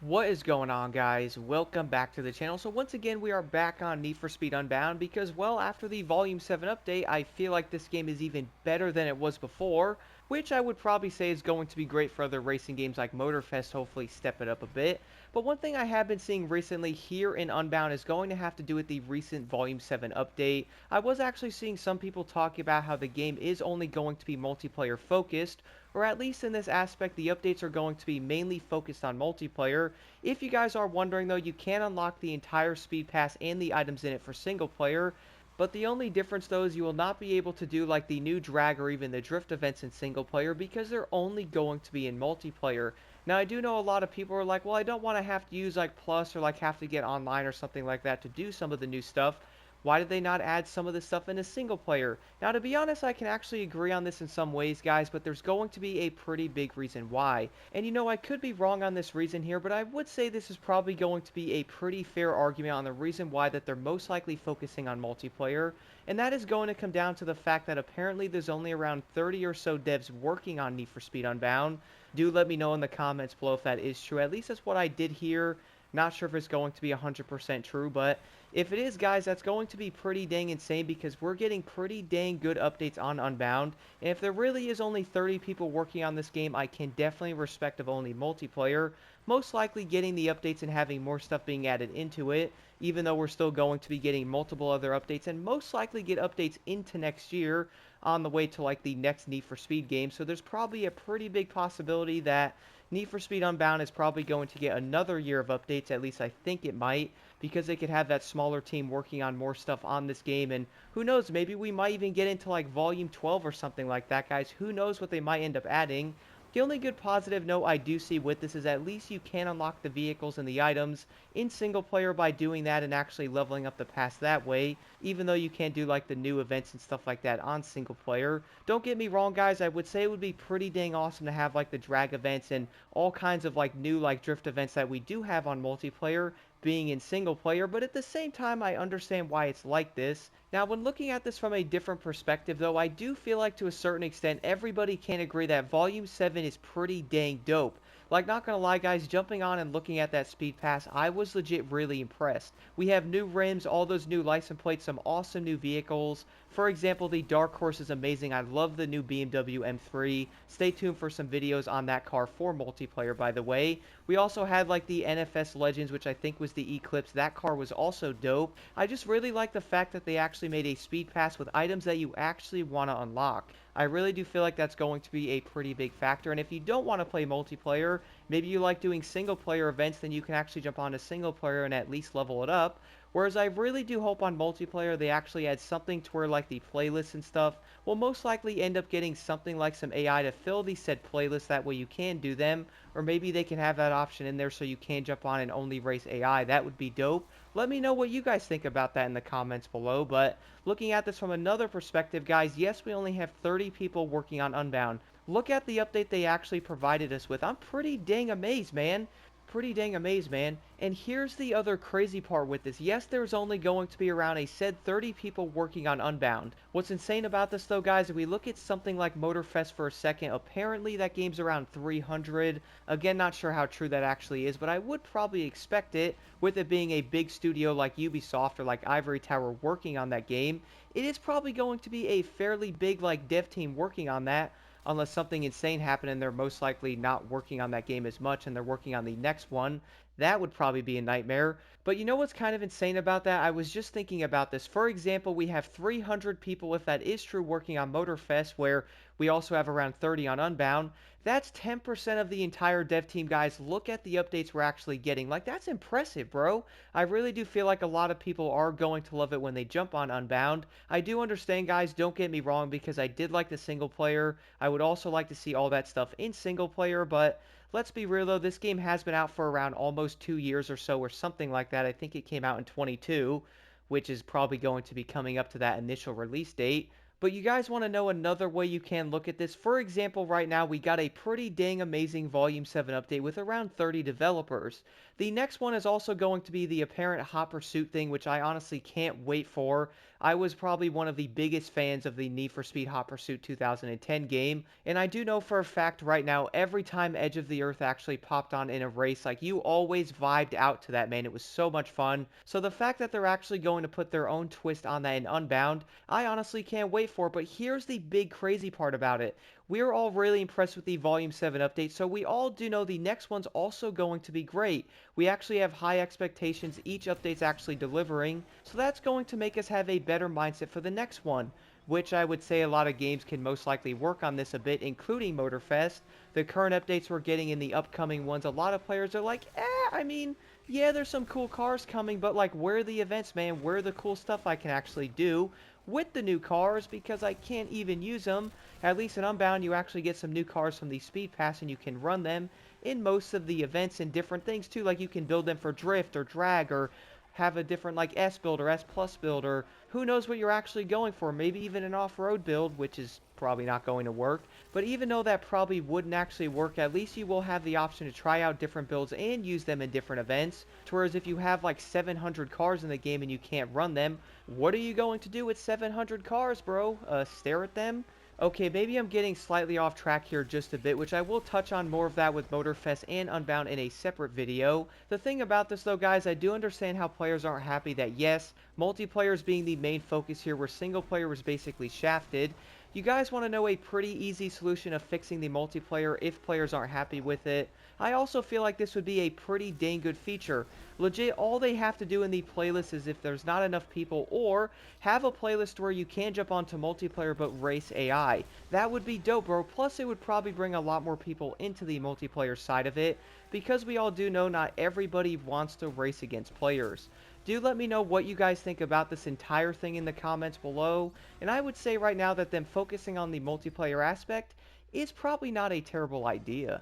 What is going on, guys? Welcome back to the channel. So once again, we are back on Need for Speed Unbound because, well, after the Volume 7 update, I feel like this game is even better than it was before, which I would probably say is going to be great for other racing games like Motorfest, hopefully step it up a bit. But one thing I have been seeing recently here in Unbound is going to have to do with the recent Volume 7 update. I was actually seeing some people talk about how the game is only going to be multiplayer focused, or at least in this aspect, the updates are going to be mainly focused on multiplayer. If you guys are wondering though, you can unlock the entire speed pass and the items in it for single player, but the only difference though is you will not be able to do like the new drag or even the drift events in single player because they're only going to be in multiplayer. Now I do know a lot of people are like, well, I don't want to have to use like plus or like have to get online or something like that to do some of the new stuff. Why did they not add some of this stuff in a single player? Now, to be honest, I can actually agree on this in some ways, guys, but there's going to be a pretty big reason why. And you know, I could be wrong on this reason here, but I would say this is probably going to be a pretty fair argument on the reason why that they're most likely focusing on multiplayer. And that is going to come down to the fact that apparently there's only around 30 or so devs working on Need for Speed Unbound. Do let me know in the comments below if that is true. At least that's what I did hear. Not sure if it's going to be 100% true, but if it is, guys, that's going to be pretty dang insane because we're getting pretty dang good updates on Unbound. And if there really is only 30 people working on this game, I can definitely respect of only multiplayer. Most likely getting the updates and having more stuff being added into it, even though we're still going to be getting multiple other updates and most likely get updates into next year on the way to like the next Need for Speed game. So there's probably a pretty big possibility that Need for Speed Unbound is probably going to get another year of updates, at least I think it might, because they could have that smaller team working on more stuff on this game, and who knows, maybe we might even get into like Volume 12 or something like that, guys. Who knows what they might end up adding. The only good positive note I do see with this is at least you can unlock the vehicles and the items in single player by doing that and actually leveling up the pass that way, even though you can't do like the new events and stuff like that on single player. Don't get me wrong, guys, I would say it would be pretty dang awesome to have like the drag events and all kinds of like new like drift events that we do have on multiplayer being in single player, but at the same time I understand why it's like this. Now when looking at this from a different perspective though, I do feel like to a certain extent everybody can agree that Volume 7 is pretty dang dope. Like, not gonna lie, guys, jumping on and looking at that speed pass, I was legit really impressed. We have new rims, all those new license plates, some awesome new vehicles. For example, the Dark Horse is amazing. I love the new BMW M3. Stay tuned for some videos on that car for multiplayer, by the way. We also had like the NFS Legends, which I think was the Eclipse. That car was also dope. I just really like the fact that they actually made a speed pass with items that you actually want to unlock. I really do feel like that's going to be a pretty big factor. And if you don't want to play multiplayer, maybe you like doing single player events, then you can actually jump onto single player and at least level it up. Whereas I really do hope on multiplayer they actually add something to where like the playlists and stuff will most likely end up getting something like some AI to fill these said playlists. That way you can do them. Or maybe they can have that option in there so you can jump on and only race AI. That would be dope. Let me know what you guys think about that in the comments below. But looking at this from another perspective, guys, yes, we only have 30 people working on Unbound. Look at the update they actually provided us with. I'm pretty dang amazed, man. Pretty dang amazed, man. And here's the other crazy part with this. Yes, there's only going to be around a said 30 people working on Unbound. What's insane about this though, guys, if we look at something like Motorfest for a second, apparently that game's around 300. Again, not sure how true that actually is, but I would probably expect it with it being a big studio like Ubisoft or like Ivory Tower working on that game. It is probably going to be a fairly big like dev team working on that, unless something insane happened and they're most likely not working on that game as much and they're working on the next one. That would probably be a nightmare. But you know what's kind of insane about that? I was just thinking about this. For example, we have 300 people, if that is true, working on Motorfest, where we also have around 30 on Unbound. That's 10% of the entire dev team, guys. Look at the updates we're actually getting. Like, that's impressive, bro. I really do feel like a lot of people are going to love it when they jump on Unbound. I do understand, guys, don't get me wrong, because I did like the single player. I would also like to see all that stuff in single player, but let's be real though, this game has been out for around almost 2 years or so, or something like that. I think it came out in 22, which is probably going to be coming up to that initial release date. But you guys want to know another way you can look at this? For example, right now we got a pretty dang amazing Volume 7 update with around 30 developers. The next one is also going to be the apparent Hot Pursuit thing, which I honestly can't wait for. I was probably one of the biggest fans of the Need for Speed Hot Pursuit 2010 game, and I do know for a fact right now, every time Edge of the Earth actually popped on in a race, like you always vibed out to that, man. It was so much fun. So the fact that they're actually going to put their own twist on that in Unbound, I honestly can't wait for it. But here's the big crazy part about it. We're all really impressed with the Volume 7 update, so we all do know the next one's also going to be great. We actually have high expectations, each update's actually delivering, so that's going to make us have a better mindset for the next one, which I would say a lot of games can most likely work on this a bit, including Motorfest. The current updates we're getting in the upcoming ones, a lot of players are like, I mean, yeah, there's some cool cars coming, but like, where are the events, man? Where are the cool stuff I can actually do with the new cars, because I can't even use them. At least in Unbound, you actually get some new cars from the Speed Pass, and you can run them in most of the events and different things too. Like you can build them for drift or drag, or have a different like S build or S plus build, or who knows what you're actually going for. Maybe even an off-road build, which is probably not going to work. But even though that probably wouldn't actually work, at least you will have the option to try out different builds and use them in different events. Whereas if you have like 700 cars in the game and you can't run them, what are you going to do with 700 cars, bro? Stare at them? Okay, maybe I'm getting slightly off track here just a bit, which I will touch on more of that with Motorfest and Unbound in a separate video. The thing about this though, guys, I do understand how players aren't happy that yes, multiplayer is being the main focus here, where single player was basically shafted. You guys want to know a pretty easy solution of fixing the multiplayer if players aren't happy with it? I also feel like this would be a pretty dang good feature. Legit, all they have to do in the playlist is if there's not enough people, or have a playlist where you can jump onto multiplayer but race AI. That would be dope, bro. Plus, it would probably bring a lot more people into the multiplayer side of it, because we all do know not everybody wants to race against players. Do let me know what you guys think about this entire thing in the comments below, and I would say right now that them focusing on the multiplayer aspect is probably not a terrible idea.